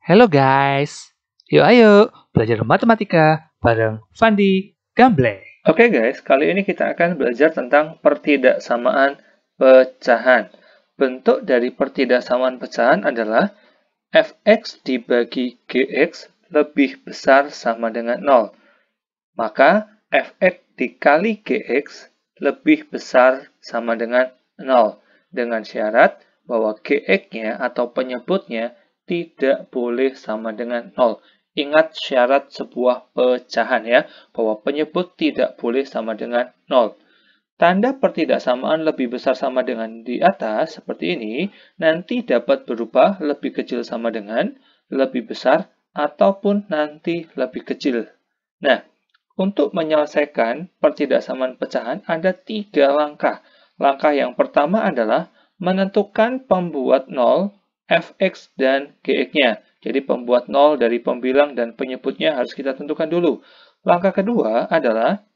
Halo guys, yuk ayo belajar matematika bareng Fandi Gamble. Oke guys, kali ini kita akan belajar tentang pertidaksamaan pecahan. Bentuk dari pertidaksamaan pecahan adalah fx dibagi gx lebih besar sama dengan 0. Maka fx dikali gx lebih besar sama dengan 0. Dengan syarat bahwa gx-nya atau penyebutnya tidak boleh sama dengan 0. Ingat syarat sebuah pecahan ya, bahwa penyebut tidak boleh sama dengan 0. Tanda pertidaksamaan lebih besar sama dengan di atas, seperti ini, nanti dapat berubah lebih kecil sama dengan, lebih besar, ataupun nanti lebih kecil. Nah, untuk menyelesaikan pertidaksamaan pecahan ada 3 langkah. Langkah yang pertama adalah menentukan pembuat 0, fx, dan gx-nya. Jadi pembuat 0 dari pembilang dan penyebutnya harus kita tentukan dulu. Langkah kedua adalah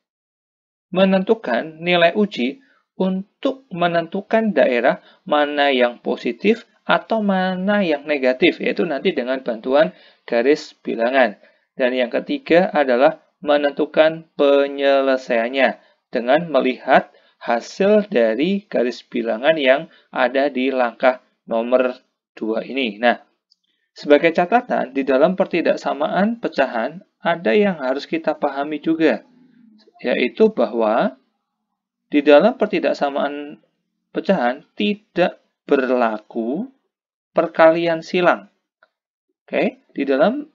menentukan nilai uji untuk menentukan daerah mana yang positif atau mana yang negatif, yaitu nanti dengan bantuan garis bilangan. Dan yang ketiga adalah menentukan penyelesaiannya dengan melihat hasil dari garis bilangan yang ada di langkah nomor 2 ini. Nah, sebagai catatan, di dalam pertidaksamaan pecahan, ada yang harus kita pahami juga, yaitu bahwa di dalam pertidaksamaan pecahan tidak berlaku perkalian silang. Oke, di dalam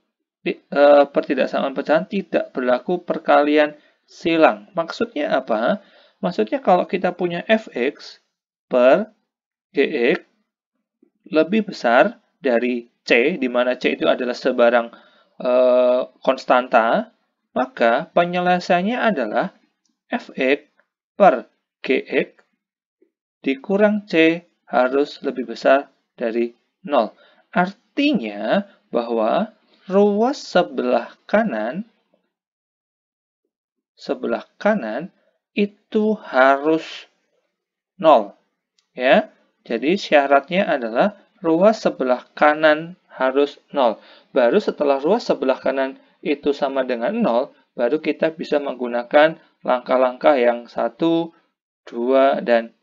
pertidaksamaan pecahan tidak berlaku perkalian silang. Maksudnya apa? Maksudnya kalau kita punya fx per gx lebih besar dari C, di mana C itu adalah sebarang konstanta, maka penyelesaiannya adalah fx per gx dikurang C harus lebih besar dari 0. Artinya bahwa ruas sebelah kanan itu harus 0. Ya. Jadi syaratnya adalah ruas sebelah kanan harus 0. Baru setelah ruas sebelah kanan itu sama dengan 0, baru kita bisa menggunakan langkah-langkah yang 1, 2, dan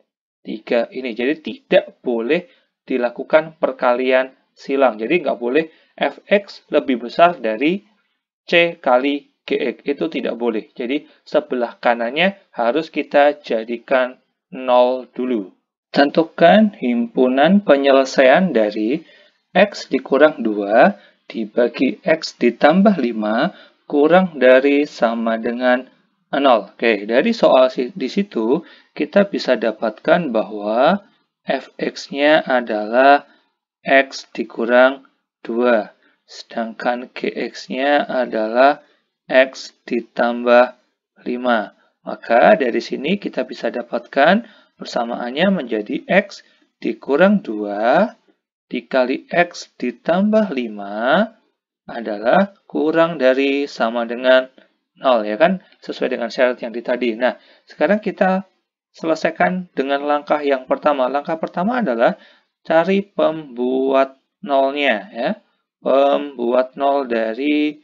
3 ini. Jadi tidak boleh dilakukan perkalian silang. Jadi nggak boleh fx lebih besar dari C kali gx. Itu tidak boleh. Jadi sebelah kanannya harus kita jadikan 0 dulu. Tentukan himpunan penyelesaian dari x dikurang 2 dibagi x ditambah 5 kurang dari sama dengan 0. Oke, dari soal di situ kita bisa dapatkan bahwa fx-nya adalah x dikurang 2, sedangkan gx-nya adalah x ditambah 5. Maka dari sini kita bisa dapatkan persamaannya menjadi x dikurang 2 dikali x ditambah 5 adalah kurang dari sama dengan 0, ya kan? Sesuai dengan syarat yang tadi. Nah, sekarang kita selesaikan dengan langkah yang pertama. Langkah pertama adalah cari pembuat 0-nya, ya. Pembuat 0 dari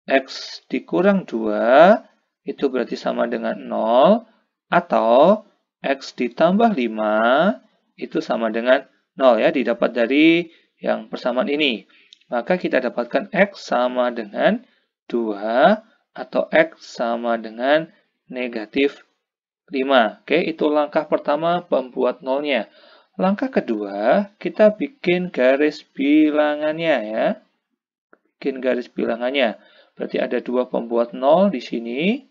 x dikurang 2 itu berarti sama dengan 0, atau x ditambah 5 itu sama dengan 0, ya, didapat dari yang persamaan ini. Maka kita dapatkan x sama dengan 2 atau x sama dengan negatif 5. Oke, itu langkah pertama pembuat 0-nya. Langkah kedua, kita bikin garis bilangannya, ya. Bikin garis bilangannya. Berarti ada 2 pembuat 0 di sini,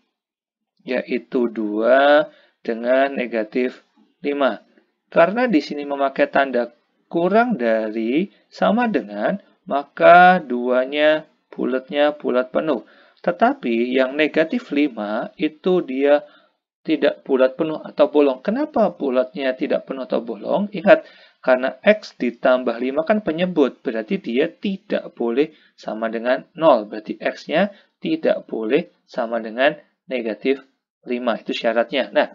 yaitu 2 dengan negatif 5. Karena di sini memakai tanda kurang dari sama dengan, maka 2-nya bulatnya bulat penuh. Tetapi yang negatif 5 itu dia tidak bulat penuh atau bolong. Kenapa bulatnya tidak penuh atau bolong? Ingat, karena x ditambah 5 kan penyebut, berarti dia tidak boleh sama dengan 0. Berarti x-nya tidak boleh sama dengan negatif 5. Itu syaratnya. Nah,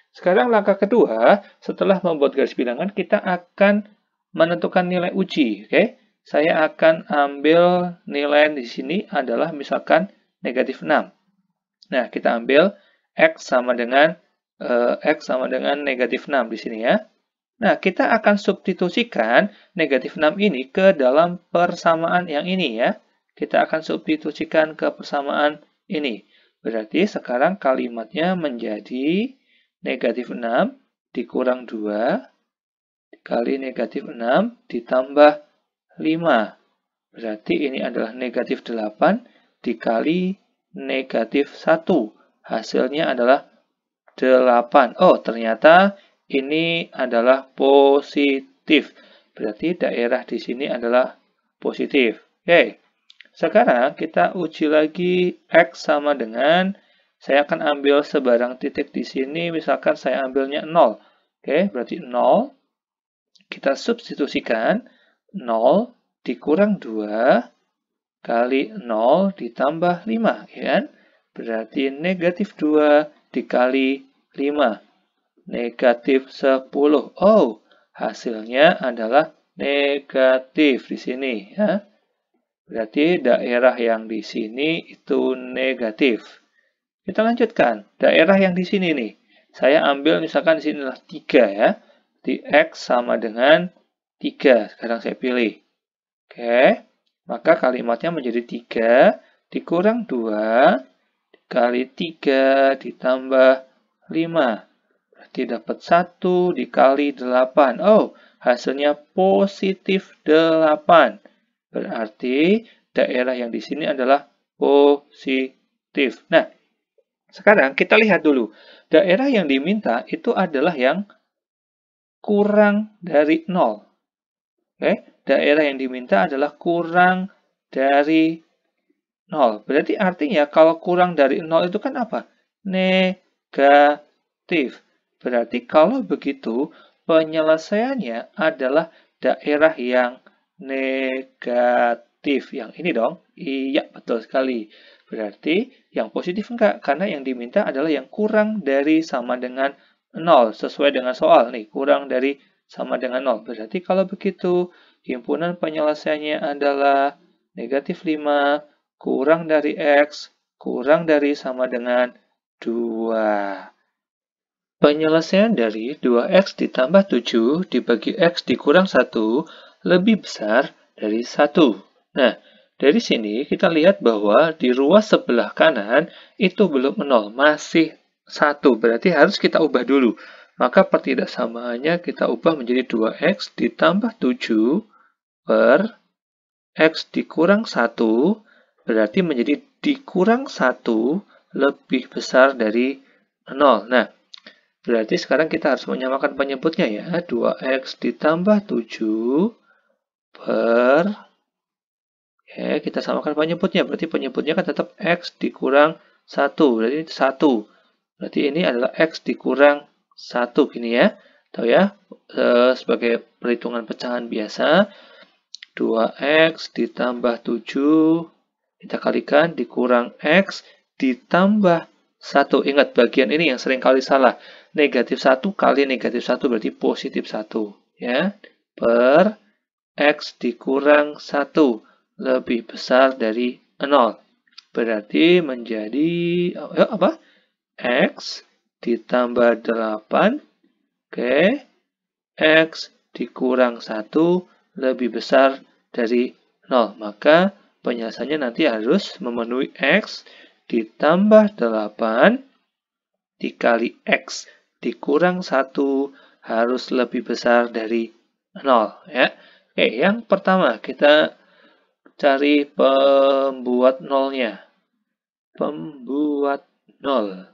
sekarang langkah kedua, setelah membuat garis bilangan, kita akan menentukan nilai uji. Oke? saya akan ambil nilai di sini adalah misalkan negatif 6. Nah, kita ambil X sama dengan negatif 6 di sini ya. Nah, kita akan substitusikan negatif 6 ini ke dalam persamaan yang ini ya. Kita akan substitusikan ke persamaan ini. Berarti sekarang kalimatnya menjadi negatif 6 dikurang 2 dikali negatif 6 ditambah 5. Berarti ini adalah negatif 8 dikali negatif 1. Hasilnya adalah 8. Oh, ternyata ini adalah positif. Berarti daerah di sini adalah positif. Oke. Sekarang kita uji lagi X sama dengan, saya akan ambil sebarang titik di sini, misalkan saya ambilnya 0. Oke, berarti 0. Kita substitusikan 0 dikurang 2 kali 0 ditambah 5, ya kan? Berarti negatif 2 dikali 5. Negatif 10. Oh, hasilnya adalah negatif di sini, ya. Berarti daerah yang di sini itu negatif. Kita lanjutkan. Daerah yang di sini nih. Saya ambil misalkan di sini adalah 3 ya. Di X sama dengan 3. Sekarang saya pilih. Oke. Maka kalimatnya menjadi 3 dikurang 2 dikali 3 ditambah 5. Berarti dapat 1 dikali 8. Oh, hasilnya positif 8. Berarti daerah yang di sini adalah positif. Nah, sekarang kita lihat dulu. Daerah yang diminta itu adalah yang kurang dari 0. Oke, daerah yang diminta adalah kurang dari 0. Berarti artinya kalau kurang dari 0 itu kan apa? Negatif. Berarti kalau begitu, penyelesaiannya adalah daerah yang negatif. Yang ini dong. Iya, betul sekali. Berarti yang positif enggak, karena yang diminta adalah yang kurang dari sama dengan 0. Sesuai dengan soal nih, kurang dari sama dengan 0. Berarti kalau begitu, himpunan penyelesaiannya adalah negatif 5 kurang dari X kurang dari sama dengan 2. Penyelesaian dari 2X ditambah 7 dibagi X dikurang 1 lebih besar dari 1. Nah, dari sini kita lihat bahwa di ruas sebelah kanan itu belum 0, masih 1. Berarti harus kita ubah dulu. Maka pertidaksamaannya kita ubah menjadi 2X ditambah 7 per X dikurang 1, berarti menjadi dikurang 1 lebih besar dari 0. Nah, berarti sekarang kita harus menyamakan penyebutnya ya. 2X ditambah 7 per, ya kita samakan penyebutnya. Berarti penyebutnya kan tetap X dikurang 1. Berarti ini 1. Berarti ini adalah X dikurang 1. Gini ya. Tahu ya, sebagai perhitungan pecahan biasa, 2X ditambah 7, kita kalikan dikurang X ditambah 1. Ingat, bagian ini yang sering kali salah. Negatif 1 kali negatif 1 berarti positif 1. Ya. Per X dikurang 1 lebih besar dari 0. Berarti menjadi apa? X ditambah 8. Oke. X dikurang 1 lebih besar dari 0. Maka penyelesaiannya nanti harus memenuhi X ditambah 8 dikali X dikurang 1 harus lebih besar dari 0. Ya. Oke, yang pertama kita cari pembuat nolnya. Pembuat 0.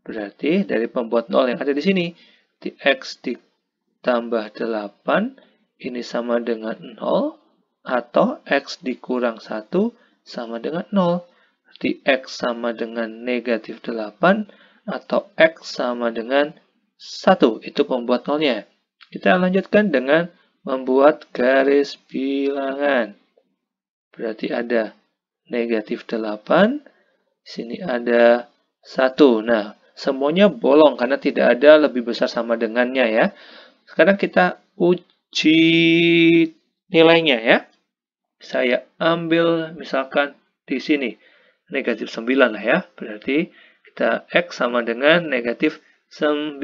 Berarti dari pembuat 0 yang ada di sini, di X ditambah 8, ini sama dengan 0, atau X dikurang 1 sama dengan 0. Berarti X sama dengan negatif 8, atau X sama dengan 1. Itu pembuat nolnya. Kita lanjutkan dengan membuat garis bilangan. Berarti ada negatif 8, sini ada 1. Nah, semuanya bolong karena tidak ada lebih besar sama dengannya ya. Sekarang kita uji nilainya ya. saya ambil misalkan di sini negatif 9 lah ya. Berarti kita X sama dengan negatif 9.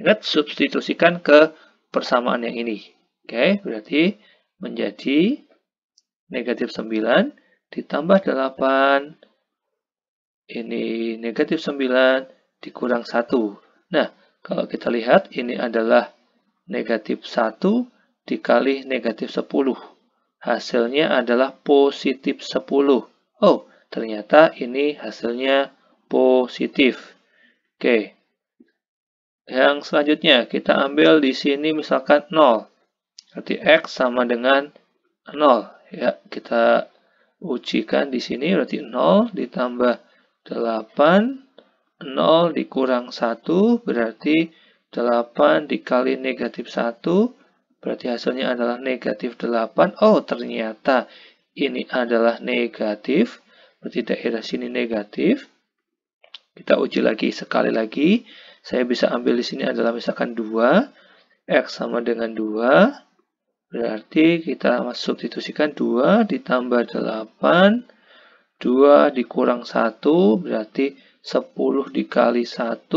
Ingat, substitusikan ke persamaan yang ini. Oke, berarti menjadi negatif 9 ditambah 8. Ini negatif 9 dikurang 1. Nah, kalau kita lihat ini adalah negatif 1 dikali negatif 10. Hasilnya adalah positif 10. Oh, ternyata ini hasilnya positif. Oke. Yang selanjutnya kita ambil di sini misalkan 0. Berarti X sama dengan 0. Ya, kita ujikan di sini berarti 0 ditambah 8. 0 dikurang 1 berarti 8 dikali negatif 1. Berarti hasilnya adalah negatif 8. Oh, ternyata ini adalah negatif. Berarti daerah sini negatif. Kita uji lagi sekali lagi. Saya bisa ambil di sini adalah misalkan 2. X sama dengan 2. Berarti kita substitusikan 2 ditambah 8. 2 dikurang 1 berarti 10 dikali 1.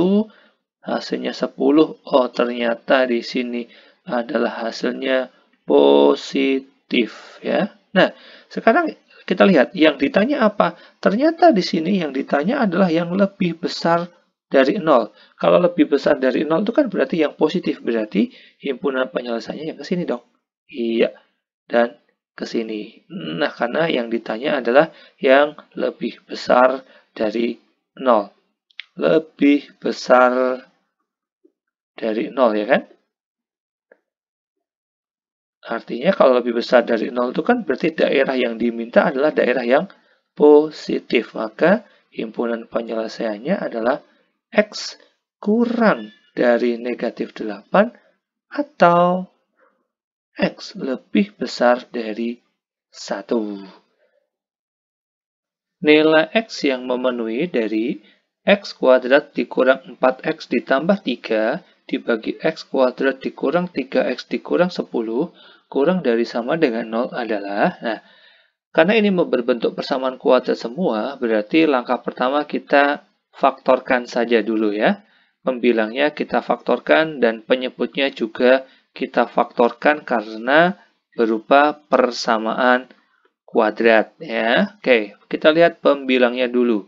Hasilnya 10. Oh, ternyata di sini adalah hasilnya positif ya. Nah, sekarang kita lihat yang ditanya apa? Ternyata di sini yang ditanya adalah yang lebih besar dari 0. Kalau lebih besar dari 0 itu kan berarti yang positif, berarti himpunan penyelesaiannya yang ke sini dong. Iya, dan ke sini. Nah, karena yang ditanya adalah yang lebih besar dari 0. Lebih besar dari 0 ya kan? Artinya kalau lebih besar dari 0 itu kan berarti daerah yang diminta adalah daerah yang positif. Maka himpunan penyelesaiannya adalah X kurang dari negatif 8 atau X lebih besar dari 1. Nilai X yang memenuhi dari X kuadrat dikurang 4X ditambah 3 dibagi X kuadrat dikurang 3X dikurang 10 kurang dari sama dengan 0 adalah, nah, karena ini berbentuk persamaan kuadrat semua, berarti langkah pertama kita faktorkan saja dulu ya. Pembilangnya kita faktorkan dan penyebutnya juga kita faktorkan karena berupa persamaan kuadrat ya. Oke, kita lihat pembilangnya dulu.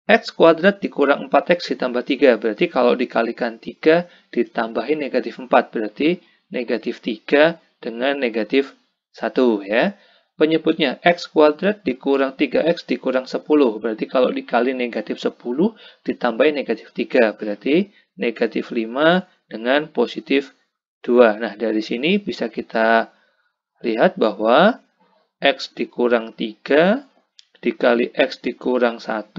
X kuadrat dikurang 4X ditambah 3. Berarti kalau dikalikan 3 ditambahin negatif 4. Berarti negatif 3 dengan negatif 1 ya. Penyebutnya X kuadrat dikurang 3X dikurang 10. Berarti kalau dikali negatif 10 ditambahin negatif 3. Berarti negatif 5 dengan positif 2. Nah, dari sini bisa kita lihat bahwa X dikurang 3 dikali X dikurang 1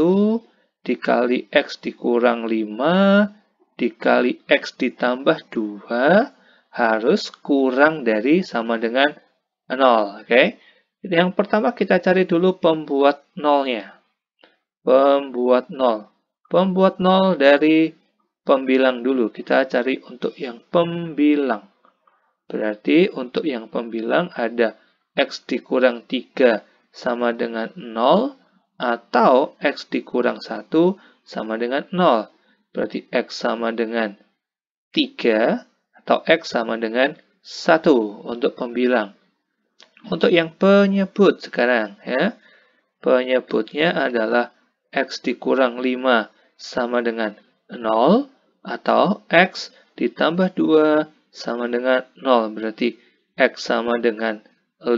dikali X dikurang 5 dikali X ditambah 2 harus kurang dari sama dengan 0. Oke. Yang pertama kita cari dulu pembuat nolnya. Pembuat 0. Pembuat 0 dari pembilang dulu. Kita cari untuk yang pembilang. Berarti untuk yang pembilang ada X dikurang 3 sama dengan 0 atau X dikurang 1 sama dengan 0. Berarti X sama dengan 3 atau X sama dengan 1 untuk pembilang. Untuk yang penyebut sekarang ya. Penyebutnya adalah X dikurang 5 sama dengan 0 atau X ditambah 2 sama dengan 0. Berarti X sama dengan 5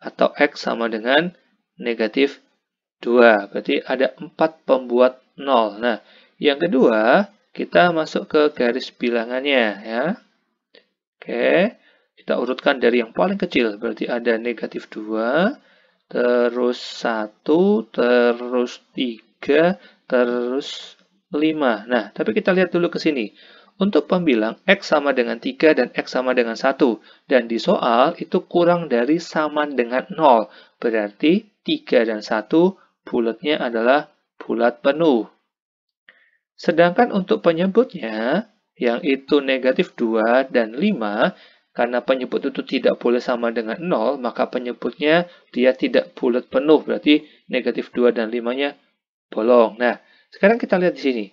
atau X sama dengan negatif 2. Berarti ada 4 pembuat 0. Nah, yang kedua kita masuk ke garis bilangannya ya. Oke, kita urutkan dari yang paling kecil. Berarti ada negatif 2, terus 1, terus 3, terus 5. Nah, tapi kita lihat dulu ke sini. Untuk pembilang X sama dengan 3 dan X sama dengan 1. Dan di soal itu kurang dari sama dengan 0. Berarti 3 dan 1 bulatnya adalah bulat penuh. Sedangkan untuk penyebutnya, yang itu negatif 2 dan 5, Karena penyebut itu tidak boleh sama dengan 0, maka penyebutnya dia tidak bulat penuh. Berarti negatif 2 dan 5-nya bolong. Nah, sekarang kita lihat di sini.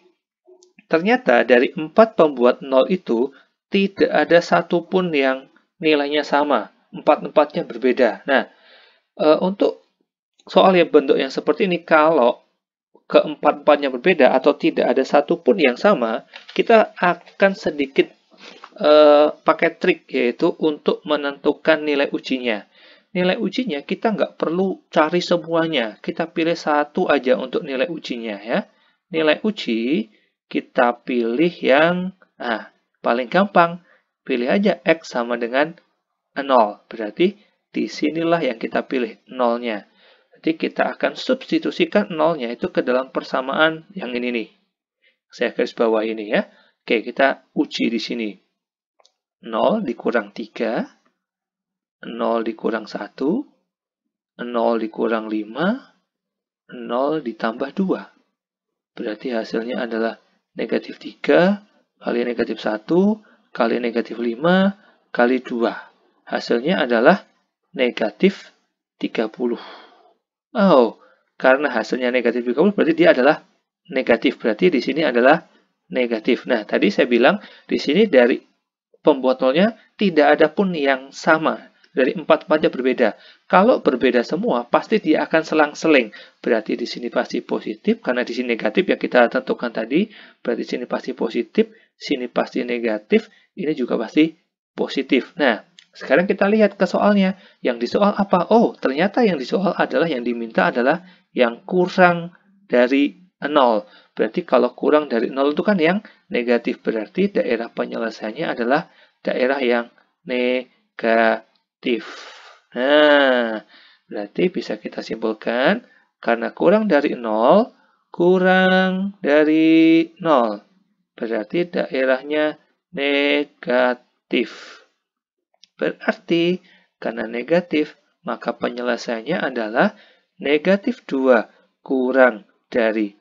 Ternyata dari 4 pembuat 0 itu, tidak ada satupun yang nilainya sama. 4-4-nya berbeda. Nah, untuk soal yang bentuk yang seperti ini, kalau keempat-empatnya berbeda atau tidak ada satupun yang sama, kita akan sedikit pakai trik, yaitu untuk menentukan nilai ujinya. Nilai ujinya kita nggak perlu cari semuanya, kita pilih satu aja untuk nilai ujinya ya. Nilai uji kita pilih yang paling gampang, pilih aja X sama dengan 0. Berarti disinilah yang kita pilih 0-nya. Jadi kita akan substitusikan 0-nya itu ke dalam persamaan yang ini nih. Saya garis bawah ini ya. Oke, kita uji di sini. 0 dikurang 3, 0 dikurang 1, 0 dikurang 5, 0 ditambah 2. Berarti hasilnya adalah negatif 3 kali negatif 1 kali negatif 5 kali 2. Hasilnya adalah negatif 30. Oh, karena hasilnya negatif 30 berarti dia adalah negatif. Berarti di sini adalah negatif. Nah, tadi saya bilang di sini dari pembuat nolnya tidak ada pun yang sama. Dari 4-4-nya berbeda. Kalau berbeda semua, pasti dia akan selang-seling. Berarti di sini pasti positif, karena di sini negatif yang kita tentukan tadi. Berarti di sini pasti positif, sini pasti negatif, ini juga pasti positif. Nah, sekarang kita lihat ke soalnya. Yang disoal apa? Oh, ternyata yang disoal adalah, yang diminta adalah yang kurang dari 0. Berarti kalau kurang dari 0 itu kan yang negatif. Berarti daerah penyelesaiannya adalah daerah yang negatif. Nah, berarti bisa kita simpulkan, karena kurang dari 0, kurang dari 0. Berarti daerahnya negatif. Berarti, karena negatif, maka penyelesaiannya adalah negatif 2 kurang dari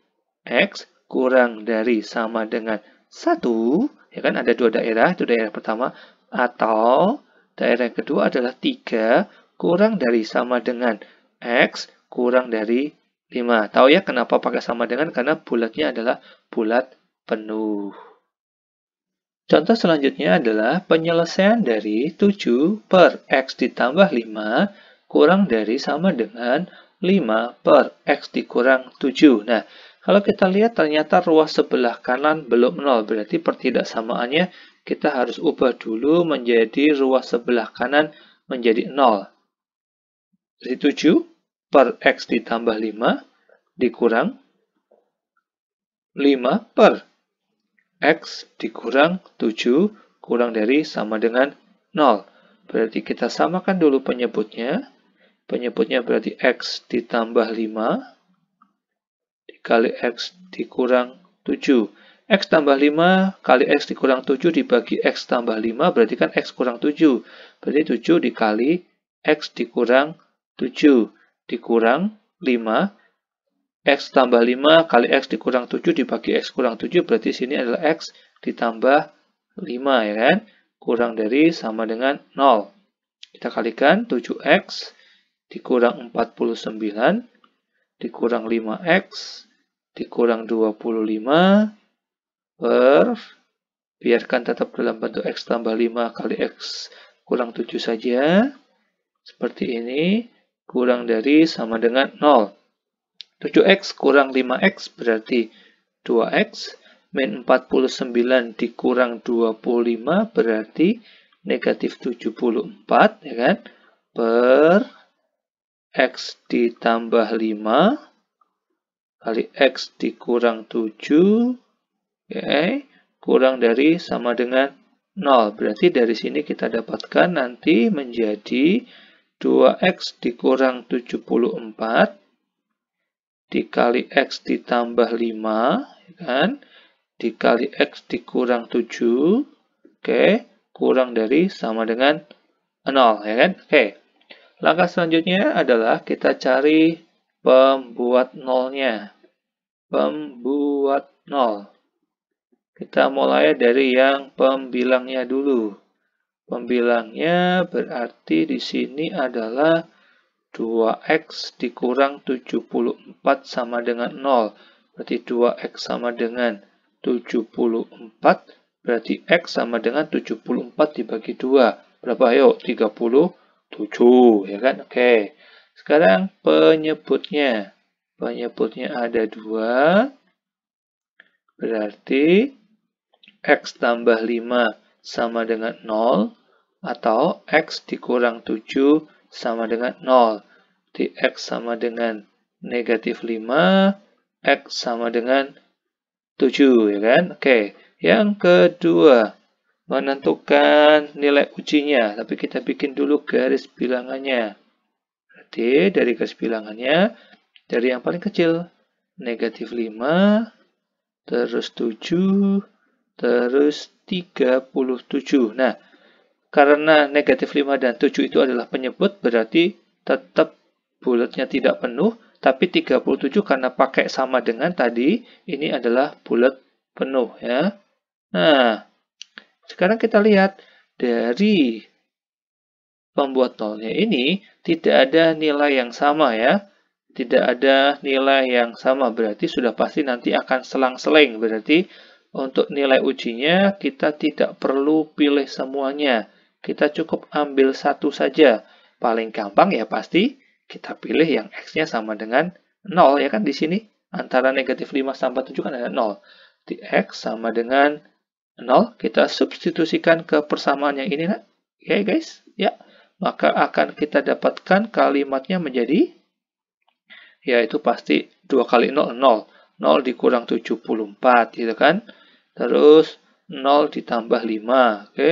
X kurang dari sama dengan 1. Ya kan, ada dua daerah, itu daerah pertama. Atau daerah yang kedua adalah 3 kurang dari sama dengan X kurang dari 5. Tahu ya kenapa pakai sama dengan? Karena bulatnya adalah bulat penuh. Contoh selanjutnya adalah penyelesaian dari 7 per X ditambah 5 kurang dari sama dengan 5 per X dikurang 7. Nah, kalau kita lihat ternyata ruas sebelah kanan belum 0. Berarti pertidaksamaannya kita harus ubah dulu menjadi ruas sebelah kanan menjadi 0. Jadi 7 per X ditambah 5 dikurang 5 per X dikurang 7 kurang dari sama dengan 0. Berarti kita samakan dulu penyebutnya. Penyebutnya berarti X ditambah 5 dikali X dikurang 7. X tambah 5 kali X dikurang 7 dibagi X tambah 5 berarti kan X kurang 7. Berarti 7 dikali X dikurang 7 dikurang 5. X tambah 5 kali X dikurang 7 dibagi X kurang 7 berarti sini adalah X ditambah 5 ya kan. Kurang dari sama dengan 0. Kita kalikan 7X dikurang 49 dikurang 5X dikurang 25 per, biarkan tetap dalam bentuk X tambah 5 kali X kurang 7 saja. Seperti ini, kurang dari sama dengan 0. 7X kurang 5X berarti 2X, min 49 dikurang 25 berarti negatif 74, ya kan? Per X ditambah 5 kali X dikurang 7, okay, kurang dari sama dengan 0. Berarti dari sini kita dapatkan nanti menjadi 2X dikurang 74 dikali X ditambah 5, kan? Dikali X dikurang 7, oke, kurang dari sama dengan 0, ya kan? Oke. Langkah selanjutnya adalah kita cari pembuat nolnya. Pembuat nol. Kita mulai dari yang pembilangnya dulu. Pembilangnya berarti di sini adalah 2x dikurang 74 sama dengan 0. Berarti 2x sama dengan 74. Berarti x sama dengan 74 dibagi 2. Berapa? Ayo, 37. Ya kan? Oke. Sekarang penyebutnya. Penyebutnya ada 2. Berarti x tambah 5 sama dengan 0. Atau x dikurang 7 sama dengan 0. Di x sama dengan negatif 5, x sama dengan 7, ya kan? Oke, yang kedua, menentukan nilai ujinya. Tapi kita bikin dulu garis bilangannya. Berarti dari garis bilangannya, dari yang paling kecil, negatif 5, terus 7, terus 37. Nah, karena negatif 5 dan 7 itu adalah penyebut, berarti tetap bulatnya tidak penuh, tapi 37 karena pakai sama dengan tadi, ini adalah bulat penuh ya. Nah, sekarang kita lihat dari pembuat nolnya ini tidak ada nilai yang sama ya. Tidak ada nilai yang sama, berarti sudah pasti nanti akan selang-seling. Berarti untuk nilai ujinya kita tidak perlu pilih semuanya. Kita cukup ambil satu saja. Paling gampang ya pasti kita pilih yang x-nya sama dengan 0 ya kan di sini. Antara negatif 5 sampai 7 kan ada 0. Di x sama dengan 0, kita substitusikan ke persamaan yang ini. Oke guys, ya. Maka akan kita dapatkan kalimatnya menjadi, yaitu pasti 2 kali 0, 0. 0 dikurang 74, gitu kan. Terus 0 ditambah 5, oke.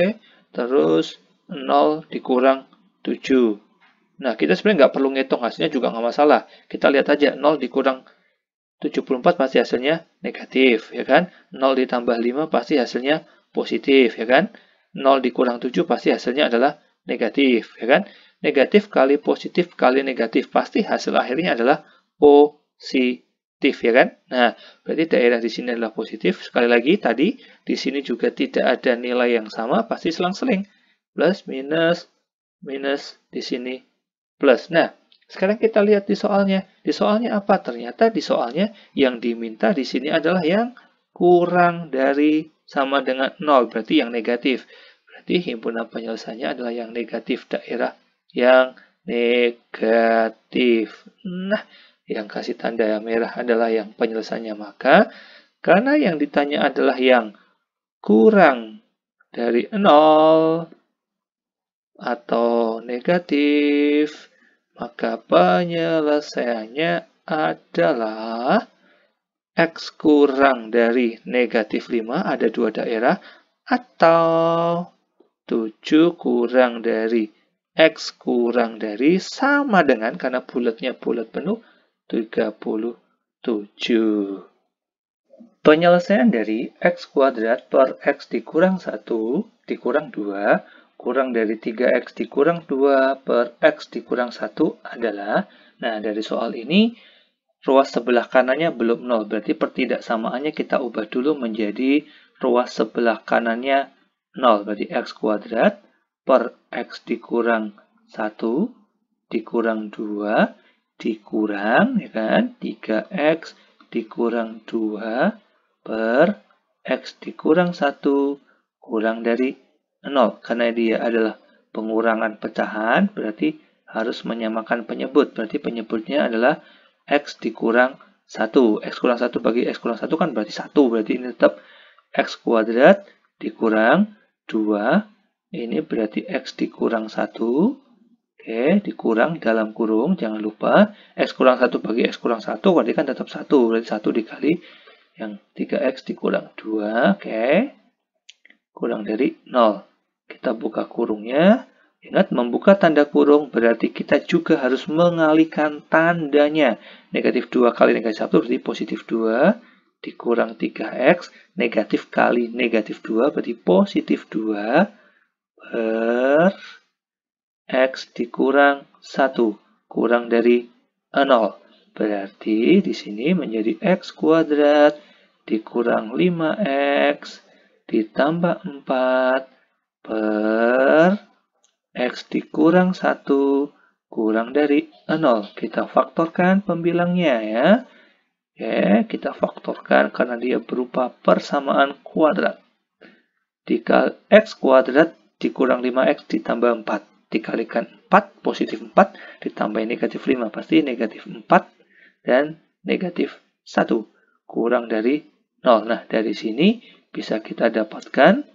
Terus 0 dikurang 7. Nah, kita sebenarnya nggak perlu ngitung, hasilnya juga nggak masalah. Kita lihat aja, 0 dikurang 74 pasti hasilnya negatif, ya kan. 0 ditambah 5 pasti hasilnya positif, ya kan. 0 dikurang 7 pasti hasilnya adalah negatif, ya kan. Negatif kali positif kali negatif, pasti hasil akhirnya adalah positif, ya kan. Nah, berarti daerah di sini adalah positif. Sekali lagi, tadi di sini juga tidak ada nilai yang sama, pasti selang-seling. Plus, minus, minus, di sini plus. Nah, sekarang kita lihat di soalnya. Di soalnya apa? Ternyata di soalnya yang diminta di sini adalah yang kurang dari sama dengan 0, berarti yang negatif. Berarti himpunan penyelesaiannya adalah yang negatif, daerah yang negatif. Nah, yang kasih tanda merah adalah yang penyelesaiannya. Maka, karena yang ditanya adalah yang kurang dari 0 atau negatif, maka penyelesaiannya adalah x kurang dari negatif 5, ada 2 daerah, atau 7 kurang dari x kurang dari sama dengan, karena bulatnya bulat penuh, 37. Penyelesaian dari x kuadrat per x dikurang 1 dikurang 2 kurang dari 3x dikurang 2 per x dikurang 1 adalah, nah dari soal ini, ruas sebelah kanannya belum 0, berarti pertidaksamaannya kita ubah dulu menjadi ruas sebelah kanannya 0, berarti x kuadrat per x dikurang 1 dikurang 2 dikurang, ya kan, 3x dikurang 2 per x dikurang 1 kurang dari 0. Karena dia adalah pengurangan pecahan, berarti harus menyamakan penyebut. Berarti penyebutnya adalah x dikurang 1. X kurang 1 bagi x kurang 1 kan berarti 1. Berarti ini tetap x kuadrat dikurang 2. Ini berarti x dikurang 1. Oke, dikurang dalam kurung. Jangan lupa, x kurang 1 bagi x kurang 1 berarti kan tetap 1. Berarti 1 dikali yang 3x dikurang 2. Oke, kurang dari 0. Kita buka kurungnya. Ingat, membuka tanda kurung berarti kita juga harus mengalihkan tandanya. Negatif 2 kali negatif 1 berarti positif 2. Dikurang 3x. Negatif kali negatif 2 berarti positif 2. Per x dikurang 1. Kurang dari 0. Berarti di sini menjadi x kuadrat dikurang 5x ditambah 4 per X dikurang 1 kurang dari 0. Kita faktorkan pembilangnya ya. Oke, kita faktorkan karena dia berupa persamaan kuadrat. X kuadrat dikurang 5X ditambah 4. Dikalikan 4, positif 4, ditambah negatif 5. Pasti negatif 4 dan negatif 1. Kurang dari 0. Nah, dari sini bisa kita dapatkan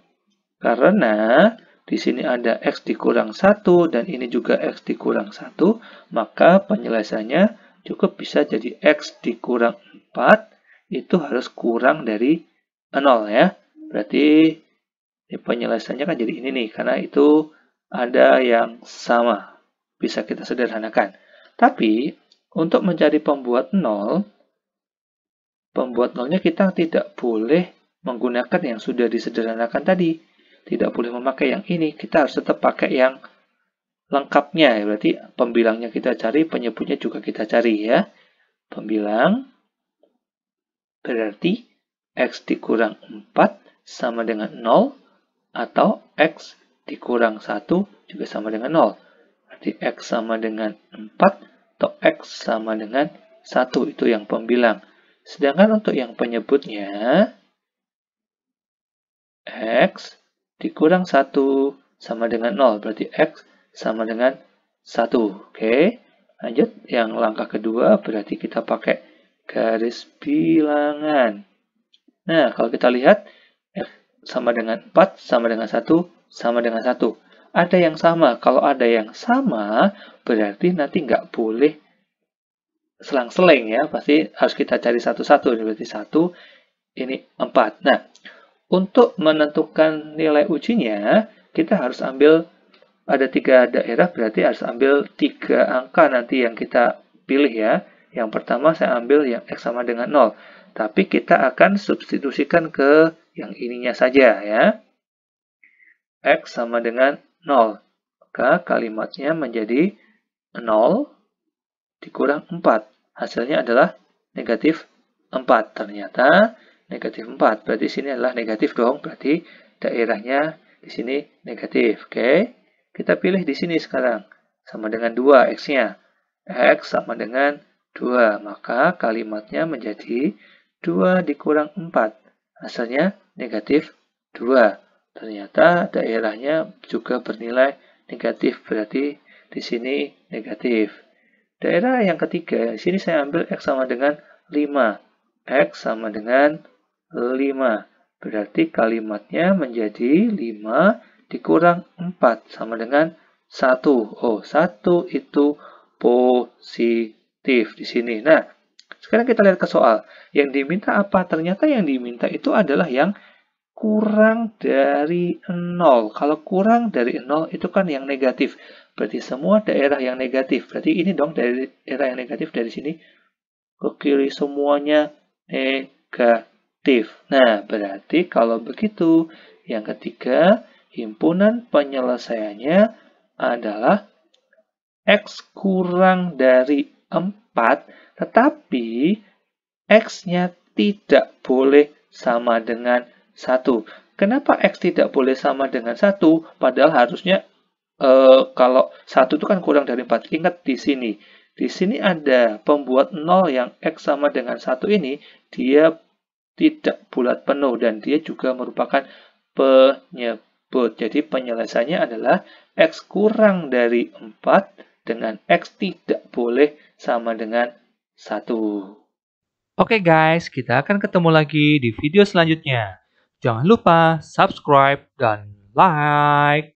karena di sini ada X dikurang 1 dan ini juga X dikurang 1, maka penyelesaiannya cukup bisa jadi X dikurang 4 itu harus kurang dari 0 ya. Berarti penyelesaiannya kan jadi ini nih, karena itu ada yang sama. Bisa kita sederhanakan. Tapi untuk mencari pembuat 0, pembuat 0-nya kita tidak boleh menggunakan yang sudah disederhanakan tadi. Tidak boleh memakai yang ini, kita harus tetap pakai yang lengkapnya. Berarti pembilangnya kita cari, penyebutnya juga kita cari ya. Pembilang berarti X dikurang 4 sama dengan 0, atau X dikurang 1 juga sama dengan 0. Berarti X sama dengan 4 atau X sama dengan 1, itu yang pembilang. Sedangkan untuk yang penyebutnya, X dikurang 1 sama dengan 0. Berarti X sama dengan 1. Oke, lanjut. Yang langkah kedua berarti kita pakai garis bilangan. Nah, kalau kita lihat, X sama dengan 4, sama dengan 1, sama dengan 1. Ada yang sama. Kalau ada yang sama, berarti nanti nggak boleh selang-seling ya. Pasti harus kita cari satu-satu. Berarti 1, ini 4. Nah, untuk menentukan nilai ujinya, kita harus ambil, ada 3 daerah, berarti harus ambil 3 angka nanti yang kita pilih ya. Yang pertama saya ambil yang X sama dengan 0. Tapi kita akan substitusikan ke yang ininya saja ya. X sama dengan 0. Maka kalimatnya menjadi 0 dikurang 4. Hasilnya adalah negatif 4. Ternyata negatif 4. Berarti sini adalah negatif dong. Berarti daerahnya di sini negatif. Oke. Kita pilih di sini sekarang. Sama dengan 2 X-nya. X sama dengan 2. Maka kalimatnya menjadi 2 dikurang 4. Hasilnya negatif 2. Ternyata daerahnya juga bernilai negatif. Berarti di sini negatif. Daerah yang ketiga, di sini saya ambil X sama dengan 5. X sama dengan 5. Berarti kalimatnya menjadi 5 dikurang 4 sama dengan 1. Oh, 1 itu positif di sini. Nah, sekarang kita lihat ke soal. Yang diminta apa? Ternyata yang diminta itu adalah yang kurang dari 0. Kalau kurang dari 0 itu kan yang negatif. Berarti semua daerah yang negatif. Berarti ini dong daerah yang negatif dari sini ke kiri semuanya negatif. Nah, berarti kalau begitu, yang ketiga, himpunan penyelesaiannya adalah X kurang dari 4, tetapi X-nya tidak boleh sama dengan 1. Kenapa X tidak boleh sama dengan 1? Padahal harusnya kalau 1 itu kan kurang dari 4. Ingat di sini. Di sini ada pembuat 0 yang X sama dengan 1 ini, dia tidak bulat penuh dan dia juga merupakan penyebut. Jadi penyelesaiannya adalah X kurang dari 4 dengan X tidak boleh sama dengan 1. Oke guys, kita akan ketemu lagi di video selanjutnya. Jangan lupa subscribe dan like.